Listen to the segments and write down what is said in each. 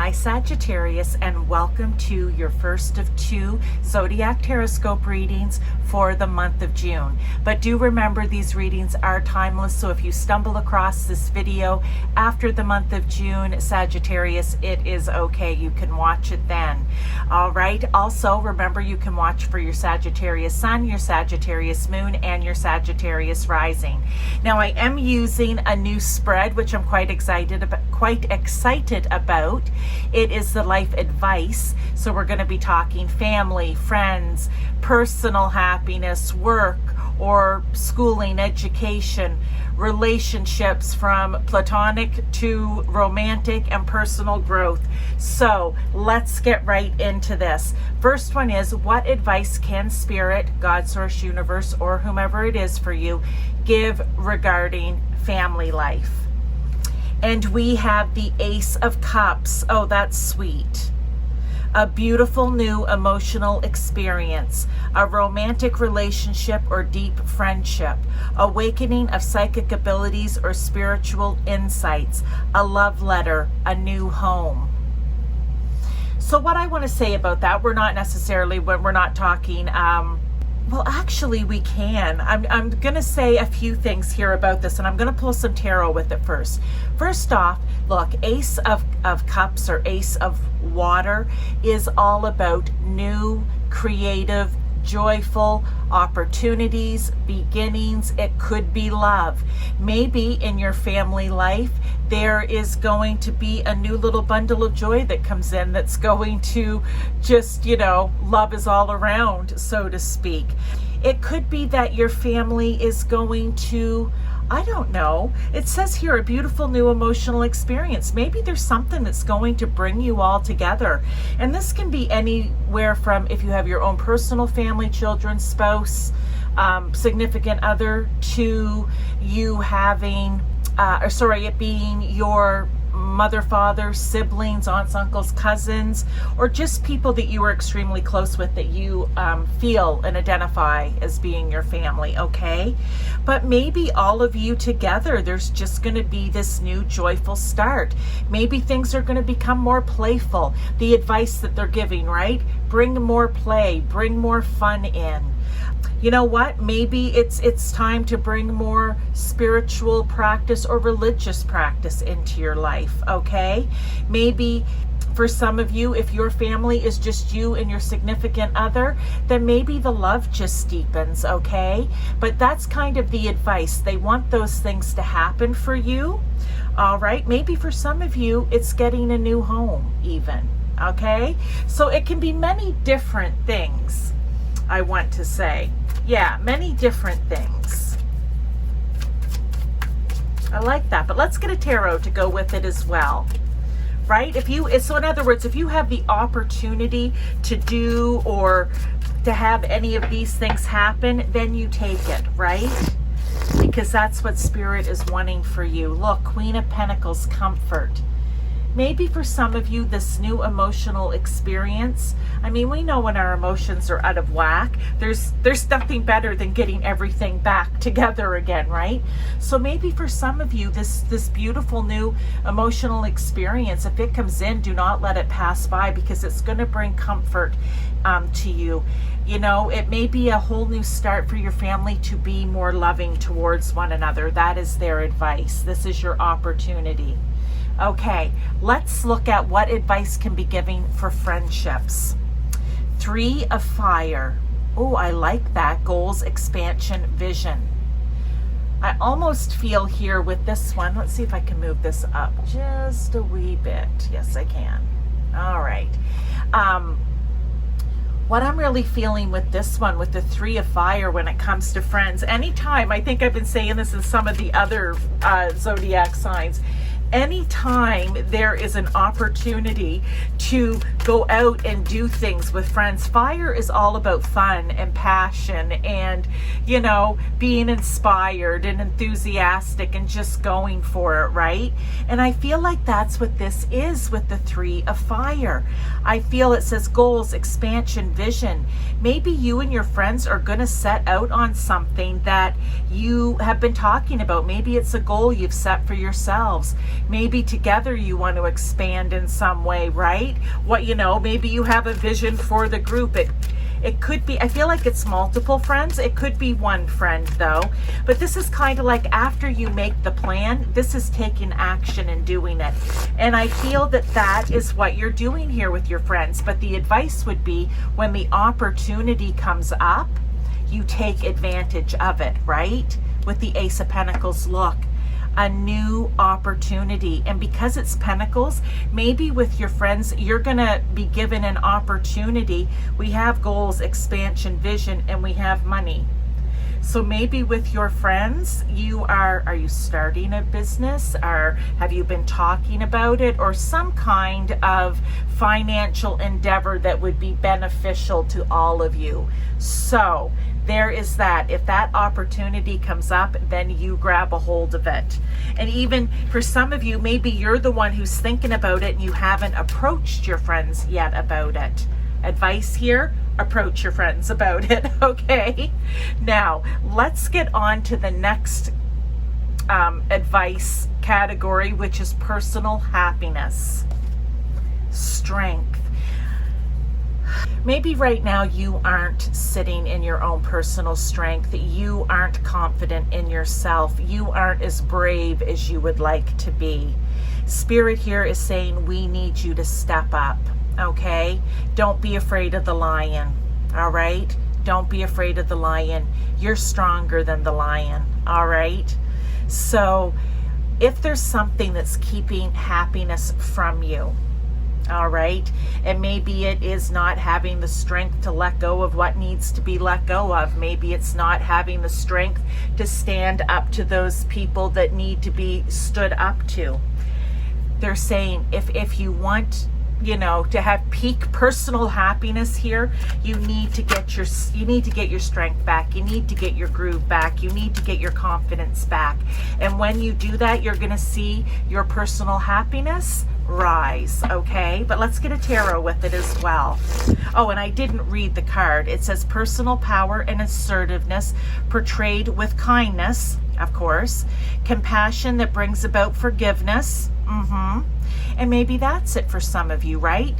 Hi Sagittarius, and welcome to your first of 2 Zodiac Taroscope readings for the month of June. But do remember, these readings are timeless, so if you stumble across this video after the month of June, Sagittarius, it is okay. You can watch it then. All right. Also, remember, you can watch for your Sagittarius Sun, your Sagittarius Moon, and your Sagittarius Rising. Now, I am using a new spread, which I'm quite excited about. It is the life advice. So we're going to be talking family, friends, personal happiness, work or schooling, education, relationships, from platonic to romantic, and personal growth. So let's get right into this. First one is, what advice can Spirit, God, Source, Universe, or whomever it is for you, give regarding family life? And we have the Ace of Cups. Oh, that's sweet. A beautiful new emotional experience, a romantic relationship or deep friendship, awakening of psychic abilities or spiritual insights, a love letter, a new home. So what I want to say about that, we're not talking, well, actually we can. I'm going to say a few things here about this, and I'm going to pull some tarot with it first. First off, look, Ace of Cups or Ace of Water is all about new, creative, joyful opportunities, beginnings. It could be love. Maybe in your family life, there is going to be a new little bundle of joy that comes in that's going to just, love is all around, so to speak. It could be that your family is going to, I don't know. It says here, a beautiful new emotional experience. Maybe there's something that's going to bring you all together. And this can be anywhere from, if you have your own personal family, children, spouse, significant other, to you having, it being your mother, father, siblings, aunts, uncles, cousins, or just people that you are extremely close with that you feel and identify as being your family, okay? But maybe all of you together, there's just going to be this new joyful start. Maybe things are going to become more playful. The advice that they're giving, right? Bring more play, bring more fun in. You know what? Maybe it's time to bring more spiritual practice or religious practice into your life, okay? Maybe for some of you, if your family is just you and your significant other, then maybe the love just deepens, okay? But that's kind of the advice. They want those things to happen for you, all right? Maybe for some of you, it's getting a new home even, okay? So it can be many different things, I want to say. Yeah, many different things. I like that, but let's get a tarot to go with it as well, right? So in other words, if you have the opportunity to do or to have any of these things happen, then you take it, right? Because that's what Spirit is wanting for you. Look, Queen of Pentacles, comfort. Maybe for some of you, this new emotional experience, we know when our emotions are out of whack, there's nothing better than getting everything back together again, right? So maybe for some of you, this beautiful new emotional experience, if it comes in, do not let it pass by, because it's going to bring comfort to you. It may be a whole new start for your family to be more loving towards one another. That is their advice. This is your opportunity. Okay, let's look at what advice can be given for friendships. 3 of Fire. Oh, I like that. Goals, expansion, vision. I almost feel here with this one. Let's see if I can move this up just a wee bit. Yes, I can. All right. What I'm really feeling with this one, with the 3 of Fire, when it comes to friends, anytime, I think I've been saying this in some of the other zodiac signs, anytime there is an opportunity to go out and do things with friends. Fire is all about fun and passion and, you know, being inspired and enthusiastic and just going for it, right? And I feel like that's what this is with the 3 of fire. I feel it says goals, expansion, vision. Maybe you and your friends are going to set out on something that you have been talking about. Maybe it's a goal you've set for yourselves. Maybe together you want to expand in some way, right? What, you know, maybe you have a vision for the group. It could be, I feel like it's multiple friends. It could be one friend though. But this is kind of like after you make the plan, this is taking action and doing it. And I feel that that is what you're doing here with your friends. But the advice would be when the opportunity comes up, you take advantage of it, right? With the Ace of Pentacles, look, a new opportunity. And because it's Pentacles, maybe with your friends, you're going to be given an opportunity. We have goals, expansion, vision, and we have money. So maybe with your friends, are you starting a business, or have you been talking about it, or some kind of financial endeavor that would be beneficial to all of you. So there is that. If that opportunity comes up, then you grab a hold of it. And even for some of you, maybe you're the one who's thinking about it and you haven't approached your friends yet about it. Advice here, approach your friends about it, okay? Now, let's get on to the next advice category, which is personal happiness, strength. Maybe right now you aren't sitting in your own personal strength. You aren't confident in yourself. You aren't as brave as you would like to be. Spirit here is saying we need you to step up, okay? Don't be afraid of the lion, all right? Don't be afraid of the lion. You're stronger than the lion, all right? So if there's something that's keeping happiness from you, all right, and maybe it is not having the strength to let go of what needs to be let go of. Maybe it's not having the strength to stand up to those people that need to be stood up to. They're saying if you want, you know, to have peak personal happiness here, you need to get your strength back. You need to get your groove back. You need to get your confidence back. And when you do that, you're going to see your personal happiness rise, okay? But let's get a tarot with it as well. Oh, and I didn't read the card. It says personal power and assertiveness portrayed with kindness, of course, compassion that brings about forgiveness. And maybe that's it for some of you, right?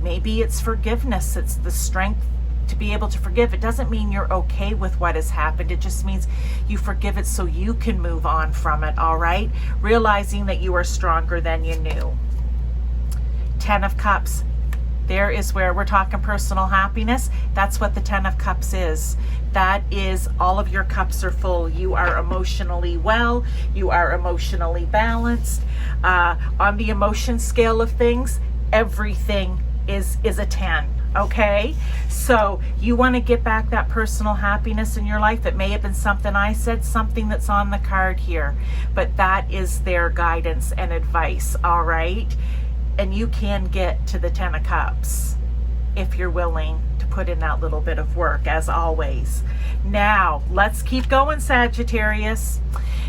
Maybe it's forgiveness. It's the strength to be able to forgive. It doesn't mean you're okay with what has happened. It just means you forgive it so you can move on from it, all right? Realizing that you are stronger than you knew. 10 of Cups. There is where we're talking personal happiness. That's what the 10 of Cups is. That is, all of your cups are full. You are emotionally well. You are emotionally balanced. On the emotion scale of things, everything is a 10. Okay, so you want to get back that personal happiness in your life. It may have been something I said, something that's on the card here, but that is their guidance and advice, all right? And you can get to the 10 of Cups if you're willing to put in that little bit of work, as always. Now, let's keep going, Sagittarius.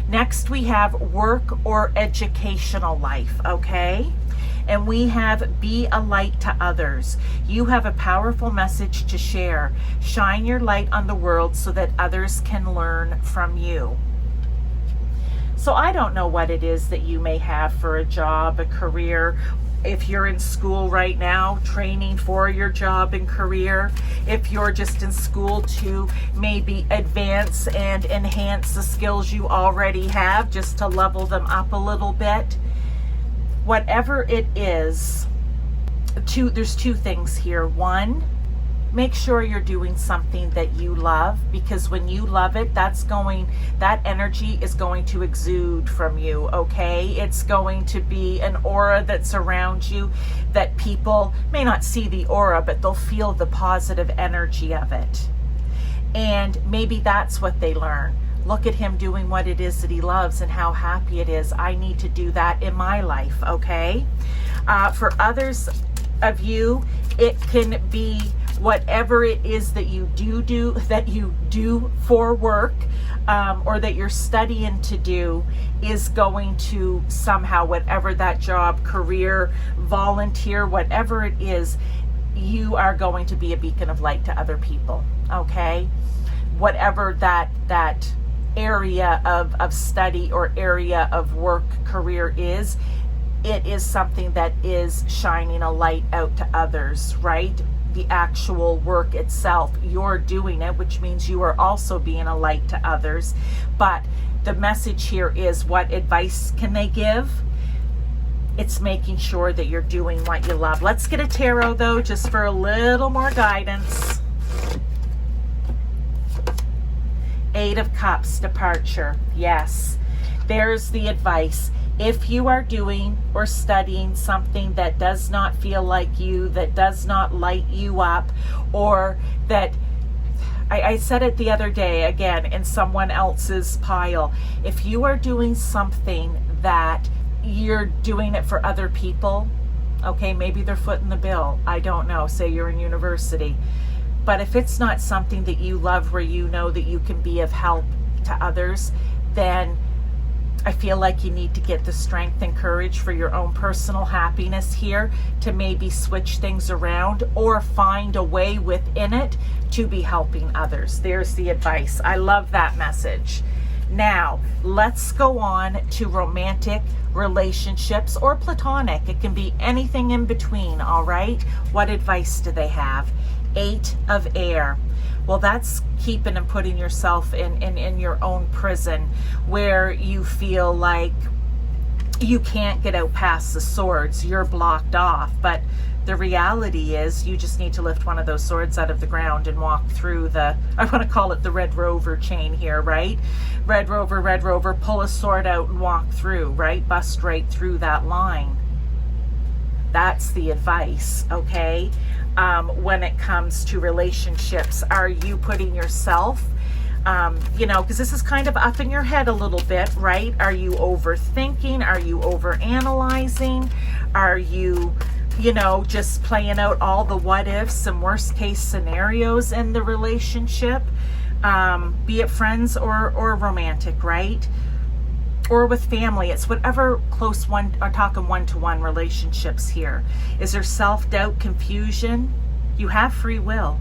Next, we have work or educational life, okay? And we have be a light to others. You have a powerful message to share. Shine your light on the world so that others can learn from you. So I don't know what it is that you may have for a job, a career. If you're in school right now, training for your job and career. If you're just in school to maybe advance and enhance the skills you already have, just to level them up a little bit. Whatever it is, there's two things here. One, make sure you're doing something that you love, because when you love it, that energy is going to exude from you, okay? It's going to be an aura that's around you that people may not see the aura, but they'll feel the positive energy of it. And maybe that's what they learn. Look at him doing what it is that he loves and how happy it is. I need to do that in my life, okay? For others, of you. It can be whatever it is that you do for work, or that you're studying to do, is going to somehow, whatever that job, career, volunteer, whatever it is, you are going to be a beacon of light to other people. Okay, whatever that area of study or area of work, career is, it is something that is shining a light out to others, right? The actual work itself, you're doing it, which means you are also being a light to others. But the message here is, what advice can they give? It's making sure that you're doing what you love. Let's get a tarot though, just for a little more guidance. Eight of Cups, departure. Yes, there's the advice. If you are doing or studying something that does not feel like you, that does not light you up, or that, I said it the other day again in someone else's pile, if you are doing something that you're doing it for other people, okay, maybe they're footing the bill, I don't know, say you're in university, but if it's not something that you love, where you know that you can be of help to others, then I feel like you need to get the strength and courage for your own personal happiness here to maybe switch things around, or find a way within it to be helping others. There's the advice. I love that message. Now, let's go on to romantic relationships or platonic. It can be anything in between, all right? What advice do they have? Eight of Air. Well, that's keeping and putting yourself in your own prison, where you feel like you can't get out past the swords, you're blocked off. But the reality is, you just need to lift one of those swords out of the ground and walk through the, I want to call it the Red Rover chain here, right? Red Rover, pull a sword out and walk through, right? Bust right through that line. That's the advice, okay? When it comes to relationships, are you putting yourself, because this is kind of up in your head a little bit, right? Are you overthinking? Are you overanalyzing? Are you, just playing out all the what ifs and worst case scenarios in the relationship, be it friends or romantic, right? Or with family? It's whatever close one, or talking one-to-one relationships here. Is there self-doubt, confusion? You have free will.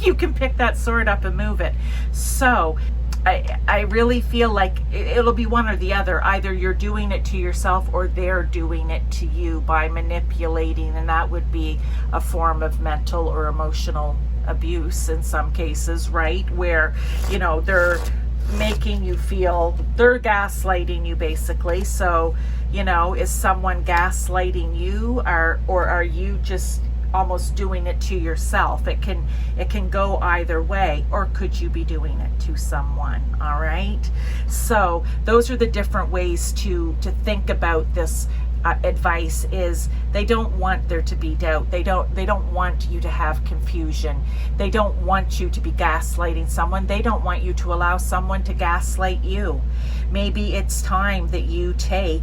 You can pick that sword up and move it. So I really feel like it'll be one or the other. Either you're doing it to yourself, or they're doing it to you by manipulating, and that would be a form of mental or emotional abuse in some cases, right? Where, they're making you feel, they're gaslighting you basically. So, is someone gaslighting you, or are you just almost doing it to yourself? It can go either way, or could you be doing it to someone? All right, so those are the different ways to think about this. Advice is, they don't want there to be doubt. They don't want you to have confusion. They don't want you to be gaslighting someone. They don't want you to allow someone to gaslight you. Maybe it's time that you take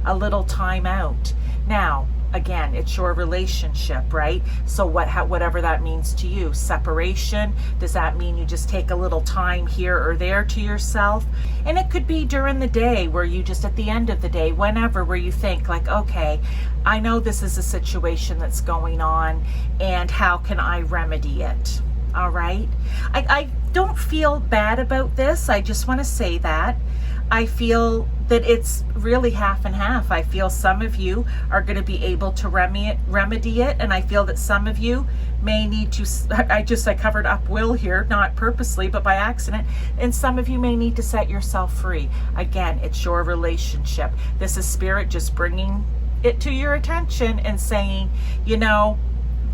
a little time out. Now, again, it's your relationship, right? So whatever that means to you. Separation, does that mean you just take a little time here or there to yourself? And it could be during the day, where you just, at the end of the day, whenever, where you think like, okay, I know this is a situation that's going on, and how can I remedy it? All right? I don't feel bad about this. I just want to say that. I feel that it's really half and half. I feel some of you are going to be able to remedy it, and I feel that some of you may need to, I covered up will here, not purposely, but by accident, and some of you may need to set yourself free. Again, it's your relationship. This is Spirit just bringing it to your attention and saying,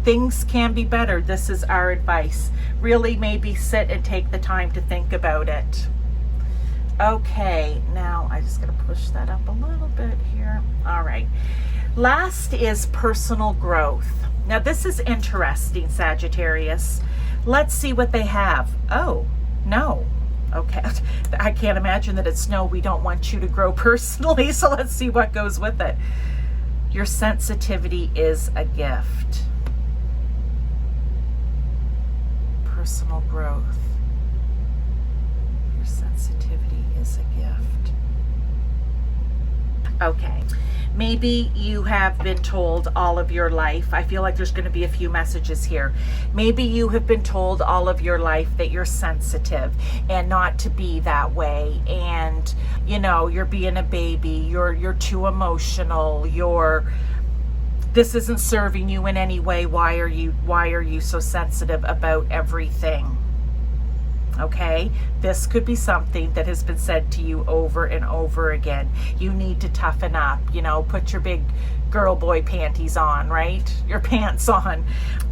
things can be better. This is our advice. Really, maybe sit and take the time to think about it. Okay, now I just got to push that up a little bit here. All right. Last is personal growth. Now this is interesting, Sagittarius. Let's see what they have. Oh, no. Okay. I can't imagine that it's no, we don't want you to grow personally. So let's see what goes with it. Your sensitivity is a gift. Personal growth. Your sensitivity is a gift. Okay. Maybe you have been told all of your life. I feel like there's going to be a few messages here. Maybe you have been told all of your life that you're sensitive and not to be that way. And, you know, you're being a baby. You're too emotional. This isn't serving you in any way. Why are you so sensitive about everything? Okay, this could be something that has been said to you over and over again. You need to toughen up, you know, put your big girl boy panties on, right? Your pants on.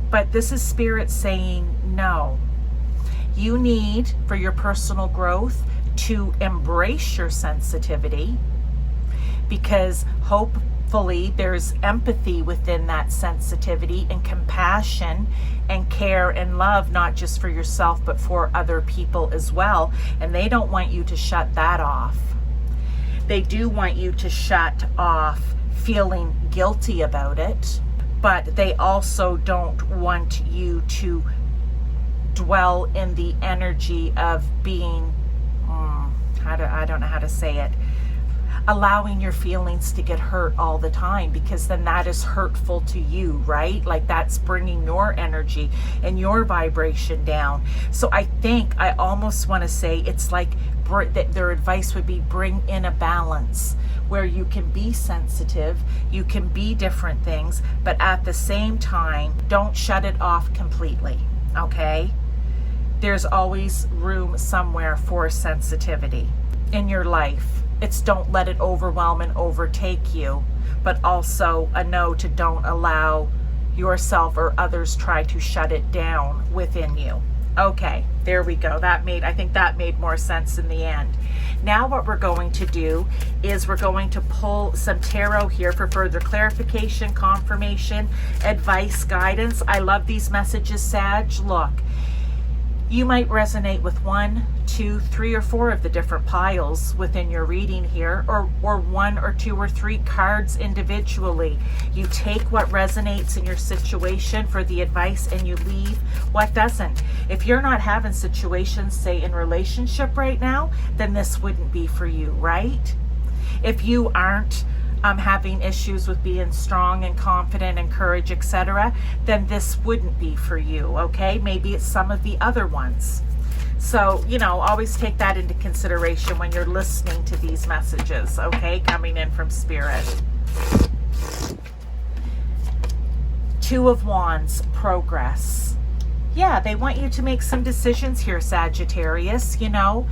But this is Spirit saying no. You need, for your personal growth, to embrace your sensitivity, because hopefully there's empathy within that sensitivity and compassion and care and love, not just for yourself, but for other people as well. And they don't want you to shut that off. They do want you to shut off feeling guilty about it, but they also don't want you to dwell in the energy of being, I don't know how to say it, allowing your feelings to get hurt all the time, because then that is hurtful to you, right? Like that's bringing your energy and your vibration down. So I think I almost want to say it's like that their advice would be bring in a balance where you can be sensitive, you can be different things, but at the same time, don't shut it off completely, okay? There's always room somewhere for sensitivity in your life. It's don't let it overwhelm and overtake you, but also a no to don't allow yourself or others try to shut it down within you. Okay, there we go. I think that made more sense in the end. Now what we're going to do is we're going to pull some tarot here for further clarification, confirmation, advice, guidance. I love these messages, Sag. Look, you might resonate with 1, 2, 3, or 4 of the different piles within your reading here, or 1 or 2 or 3 cards individually. You take what resonates in your situation for the advice and you leave what doesn't. If you're not having situations, say in relationship right now, then this wouldn't be for you, right? If you aren't having issues with being strong and confident and courage, etc., then this wouldn't be for you, okay? Maybe it's some of the other ones. So, you know, always take that into consideration when you're listening to these messages, okay, coming in from Spirit. 2 of Wands, progress. Yeah, they want you to make some decisions here, Sagittarius, you know.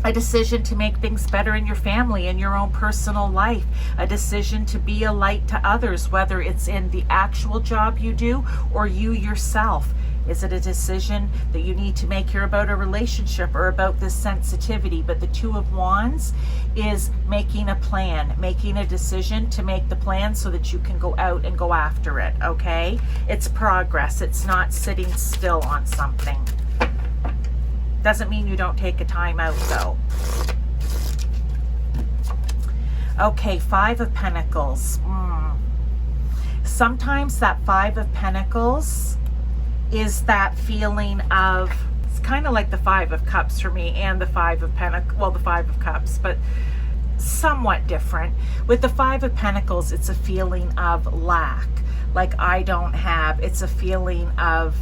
A decision to make things better in your family, in your own personal life, a decision to be a light to others, whether it's in the actual job you do or you yourself. Is it a decision that you need to make here about a relationship or about this sensitivity? But the 2 of Wands is making a plan, making a decision to make the plan so that you can go out and go after it, okay? It's progress. It's not sitting still on something. Doesn't mean you don't take a time out though. Okay, 5 of Pentacles. Sometimes that 5 of Pentacles is that feeling of, it's kind of like the 5 of Cups for me and the 5 of Pentacles, well, the 5 of Cups, but somewhat different. With the 5 of Pentacles, it's a feeling of lack, like I don't have. It's a feeling of,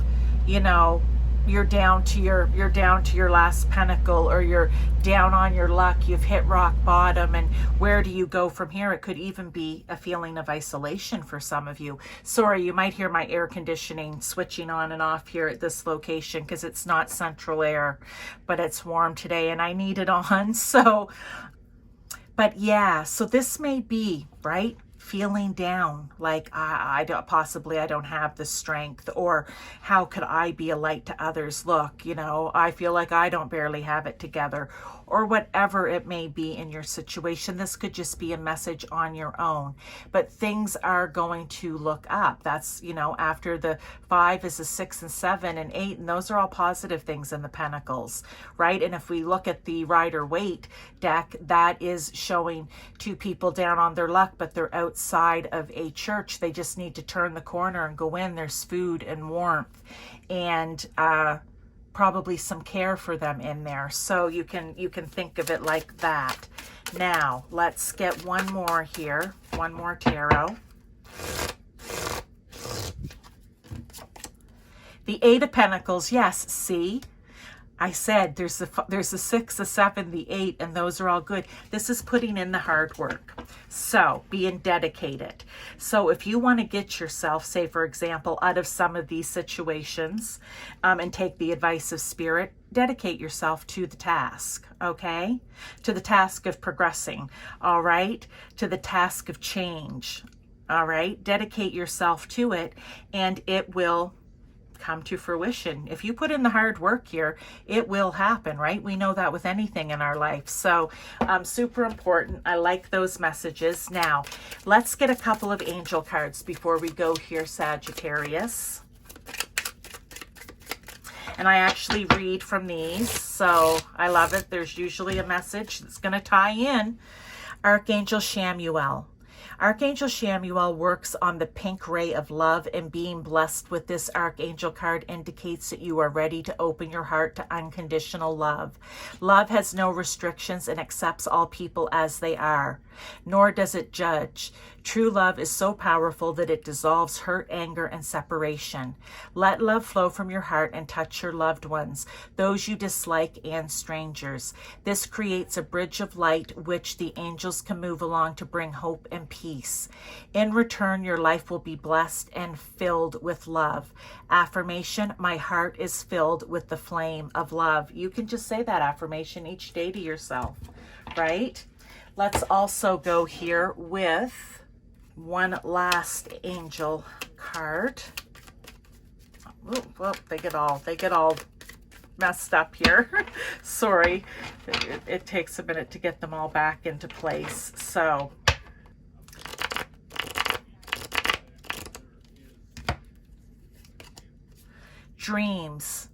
you know, you're down to your last pentacle, or you're down on your luck, you've hit rock bottom, and where do you go from here? It could even be a feeling of isolation for some of you. Sorry, you might hear my air conditioning switching on and off here at this location because it's not central air, but it's warm today and I need it on. So, but yeah, so this may be, right? feeling down, like I don't have the strength, or how could I be a light to others? Look, I feel like I don't barely have it together, or whatever it may be in your situation. This could just be a message on your own, but things are going to look up. That's, after the 5 is a 6 and 7 and 8, and those are all positive things in the Pentacles, right? And if we look at the Rider-Waite deck, that is showing two people down on their luck, but they're outside of a church. They just need to turn the corner and go in. There's food and warmth and probably some care for them in there. So you can think of it like that. Now let's get one more here, one more tarot. The 8 of Pentacles. Yes, see, I said there's a 6, a 7, the 8, and those are all good. This is putting in the hard work. So being dedicated. So if you want to get yourself, say for example, out of some of these situations, and take the advice of Spirit, dedicate yourself to the task, okay? To the task of progressing, all right? To the task of change, all right? Dedicate yourself to it, and it will come to fruition. If you put in the hard work here, it will happen, right? We know that with anything in our life. So super important. I like those messages. Now, let's get a couple of angel cards before we go here, Sagittarius. And I actually read from these, so I love it. There's usually a message that's going to tie in. Archangel Chamuel. Archangel Chamuel works on the pink ray of love, and being blessed with this archangel card indicates that you are ready to open your heart to unconditional love. Love has no restrictions and accepts all people as they are, nor does it judge. True love is so powerful that it dissolves hurt, anger, and separation. Let love flow from your heart and touch your loved ones, those you dislike, and strangers. This creates a bridge of light which the angels can move along to bring hope and peace. In return, your life will be blessed and filled with love. Affirmation: my heart is filled with the flame of love. You can just say that affirmation each day to yourself, right? Let's also go here with one last angel card. Oh, well, they get all messed up here. Sorry, it takes a minute to get them all back into place. So dreams.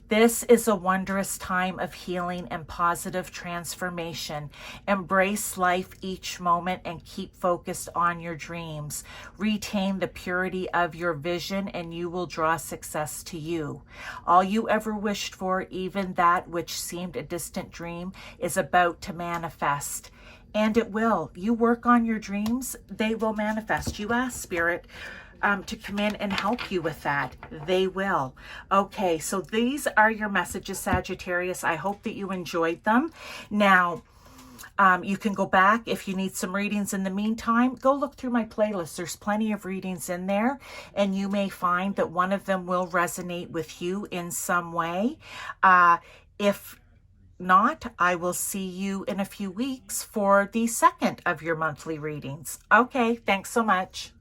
This is a wondrous time of healing and positive transformation. Embrace life each moment and keep focused on your dreams. Retain the purity of your vision and you will draw success to you. All you ever wished for, even that which seemed a distant dream, is about to manifest. And it will. You work on your dreams, they will manifest. You ask Spirit to come in and help you with that. They will. Okay, so these are your messages, Sagittarius. I hope that you enjoyed them. Now, you can go back if you need some readings. In the meantime, go look through my playlist. There's plenty of readings in there, and you may find that one of them will resonate with you in some way. If not, I will see you in a few weeks for the second of your monthly readings. Okay, thanks so much.